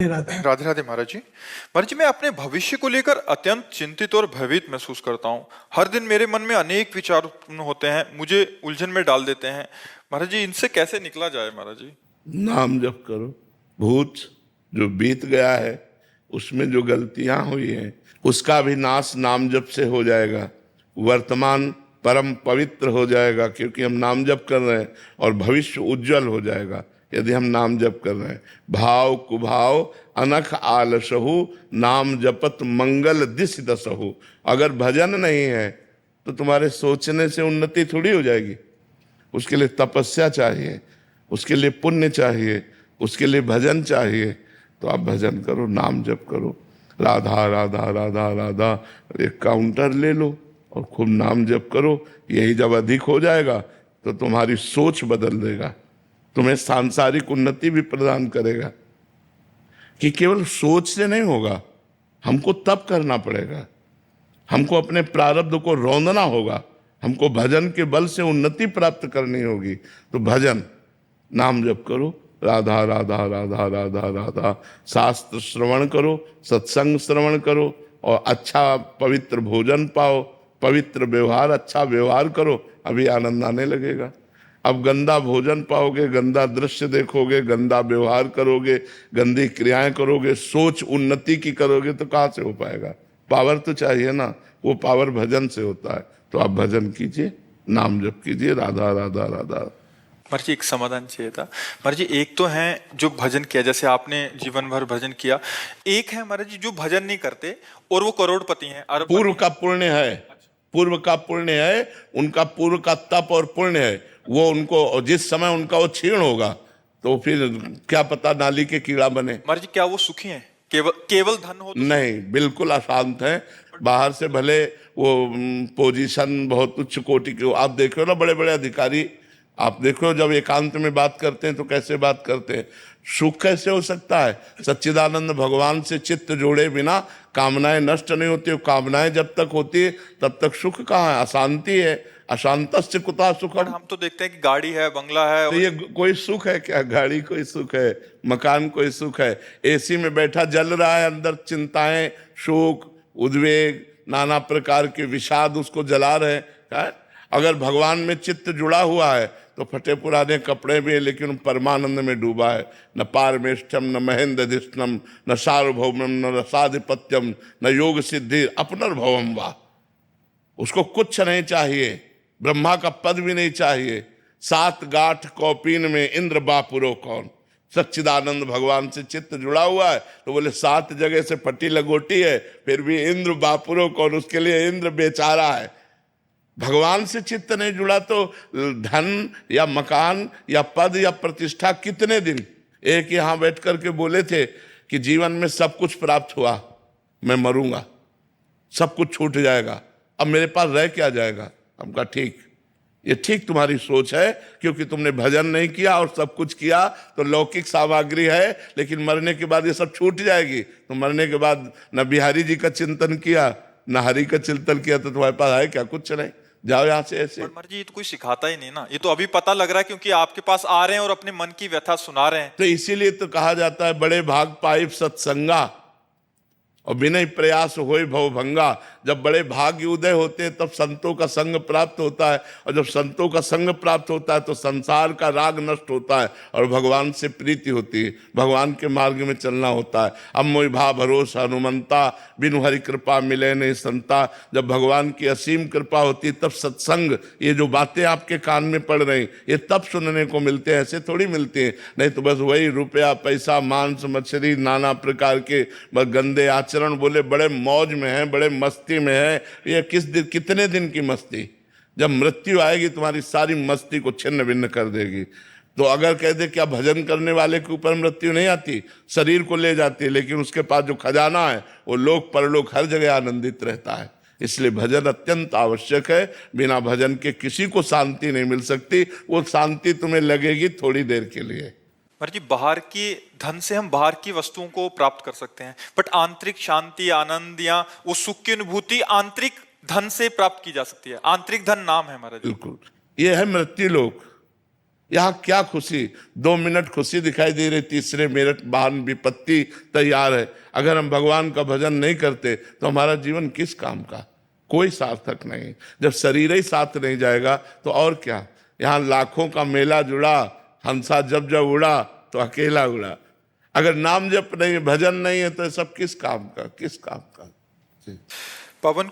राधे राधे राधे महाराज जी। महाराज जी, मैं अपने भविष्य को लेकर अत्यंत चिंतित और भयभीत महसूस करता हूँ। हर दिन मेरे मन में अनेक विचार उत्पन्न होते हैं, मुझे उलझन में डाल देते हैं। महाराज जी, इनसे कैसे निकला जाए महाराज जी? नाम जप करो। भूत जो बीत गया है उसमें जो गलतियां हुई हैं उसका भी नाश नाम जप से हो जाएगा। वर्तमान परम पवित्र हो जाएगा क्योंकि हम नाम जप कर रहे हैं, और भविष्य उज्जवल हो जाएगा यदि हम नाम जप कर रहे हैं। भाव कुभाव अनख आलसहु नाम जपत मंगल दिस दसहु। अगर भजन नहीं है तो तुम्हारे सोचने से उन्नति थोड़ी हो जाएगी। उसके लिए तपस्या चाहिए, उसके लिए पुण्य चाहिए, उसके लिए भजन चाहिए। तो आप भजन करो, नाम जप करो, राधा राधा राधा राधा। एक काउंटर ले लो और खूब नाम जप करो। यही जब अधिक हो जाएगा तो तुम्हारी सोच बदल देगा, तुम्हें सांसारिक उन्नति भी प्रदान करेगा। कि केवल सोच से नहीं होगा, हमको तप करना पड़ेगा, हमको अपने प्रारब्ध को रौंदना होगा, हमको भजन के बल से उन्नति प्राप्त करनी होगी। तो भजन नाम जप करो, राधा राधा राधा राधा राधा। शास्त्र श्रवण करो, सत्संग श्रवण करो, और अच्छा पवित्र भोजन पाओ, पवित्र व्यवहार, अच्छा व्यवहार करो, अभी आनंद आने लगेगा। अब गंदा भोजन पाओगे, गंदा दृश्य देखोगे, गंदा व्यवहार करोगे, गंदी क्रियाएं करोगे, सोच उन्नति की करोगे तो कहाँ से हो पाएगा? पावर तो चाहिए ना, वो पावर भजन से होता है। तो आप भजन कीजिए, नाम जप कीजिए, राधा राधा राधा। महाराज जी, एक समाधान चाहिए था। महाराज जी, एक तो है जो भजन किया, जैसे आपने जीवन भर भजन किया। एक है महाराज जी जो भजन नहीं करते और वो करोड़पति हैं, अरबपति पूर्व हैं। का पुण्य है, पूर्व का पुण्य है, उनका पूर्व का तप और पुण्य है। वो उनको जिस समय उनका वो क्षीण होगा तो फिर क्या पता नाली के कीड़ा बने। महाराज जी, क्या वो सुखी हैं? केवल धन हो तो नहीं, बिल्कुल अशांत है। बाहर से भले वो पोजीशन बहुत उच्च कोटि के, आप देखो ना बड़े बड़े अधिकारी, आप देखो जब एकांत में बात करते हैं तो कैसे बात करते हैं। सुख कैसे हो सकता है? सच्चिदानंद भगवान से चित्त जोड़े बिना कामनाएं नष्ट नहीं होती। कामनाएं जब तक होती है तब तक सुख कहाँ है? अशांति है। अशांतस्य कुतः सुखम। हम तो देखते हैं कि गाड़ी है, बंगला है। तो ये कोई सुख है क्या? गाड़ी कोई सुख है? मकान कोई सुख है? एसी में बैठा जल रहा है, अंदर चिंताएं, शोक, उद्वेग, नाना प्रकार के विषाद उसको जला रहे हैं। अगर भगवान में चित्त जुड़ा हुआ है तो फटे पुराने कपड़े भी है लेकिन परमानंद में डूबा है। न पारमेष्ठम, न महेंद्रधिष्ठम, न सार्वभौमम, न रसाधिपत्यम, न योग सिद्धि अपनर्भवम वा। उसको कुछ नहीं चाहिए, ब्रह्मा का पद भी नहीं चाहिए। 7 गांठ कौपीन में इंद्र बापुरो कौन। सच्चिदानंद भगवान से चित्त जुड़ा हुआ है तो बोले 7 जगह से फटी लगोटी है, फिर भी इंद्र बापुरो कौन। उसके लिए इंद्र बेचारा है। भगवान से चित्त नहीं जुड़ा तो धन या मकान या पद या प्रतिष्ठा कितने दिन। एक यहां बैठ करके बोले थे कि जीवन में सब कुछ प्राप्त हुआ, मैं मरूंगा, सब कुछ छूट जाएगा, अब मेरे पास रह क्या जाएगा? हम कहा ठीक, ये ठीक तुम्हारी सोच है, क्योंकि तुमने भजन नहीं किया और सब कुछ किया तो लौकिक सामग्री है, लेकिन मरने के बाद ये सब छूट जाएगी। तो मरने के बाद न बिहारी जी का चिंतन किया, न हरि का चिंतन किया, तो तुम्हारे पास है क्या? कुछ नहीं। जाओ यहाँ से ऐसे। महाराज जी, ये तो कोई सिखाता ही नहीं ना, ये तो अभी पता लग रहा है क्योंकि आपके पास आ रहे हैं और अपने मन की व्यथा सुना रहे हैं। तो इसीलिए तो कहा जाता है बड़े भाग पाइप सत्संगा और विनय प्रयास होय भवभंगा। जब बड़े भाग्य उदय होते हैं तब संतों का संग प्राप्त होता है, और जब संतों का संग प्राप्त होता है तो संसार का राग नष्ट होता है और भगवान से प्रीति होती है, भगवान के मार्ग में चलना होता है। अब मोहि भा भरोसा हनुमंता, बिनु हरि कृपा मिले नहीं संता। जब भगवान की असीम कृपा होती है तब सत्संग, ये जो बातें आपके कान में पड़ रही ये तब सुनने को मिलते हैं, ऐसे थोड़ी मिलती हैं। नहीं तो बस वही रुपया पैसा मांस मछली नाना प्रकार के बस गंदे आचरण, बोले बड़े मौज में है, बड़े मस्ती में है। ये कितने दिन की मस्ती? जब मृत्यु आएगी तुम्हारी सारी मस्ती को छिन्न भिन्न कर देगी। तो अगर कह दे क्या भजन करने वाले के ऊपर मृत्यु नहीं आती? शरीर को ले जाती है, लेकिन उसके पास जो खजाना है वो लोक परलोक हर जगह आनंदित रहता है। इसलिए भजन अत्यंत आवश्यक है। बिना भजन के किसी को शांति नहीं मिल सकती। वो शांति तुम्हें लगेगी थोड़ी देर के लिए। महाराज जी, बाहर की धन से हम बाहर की वस्तुओं को प्राप्त कर सकते हैं, बट आंतरिक शांति, आनंद या वो सुख की अनुभूति आंतरिक धन से प्राप्त की जा सकती है। आंतरिक धन नाम है महाराज जी। बिल्कुल, ये है मृत्यु लोक। यहाँ क्या खुशी, 2 मिनट खुशी दिखाई दे रही, तीसरे मिनट वाहन विपत्ति तैयार है। अगर हम भगवान का भजन नहीं करते तो हमारा जीवन किस काम का, कोई सार्थक नहीं। जब शरीर ही साथ नहीं जाएगा तो और क्या। यहाँ लाखों का मेला जुड़ा, हंसा जब जब उड़ा तो अकेला उड़ा। अगर नाम जप नहीं, भजन नहीं है तो सब किस काम का, किस काम का। पवन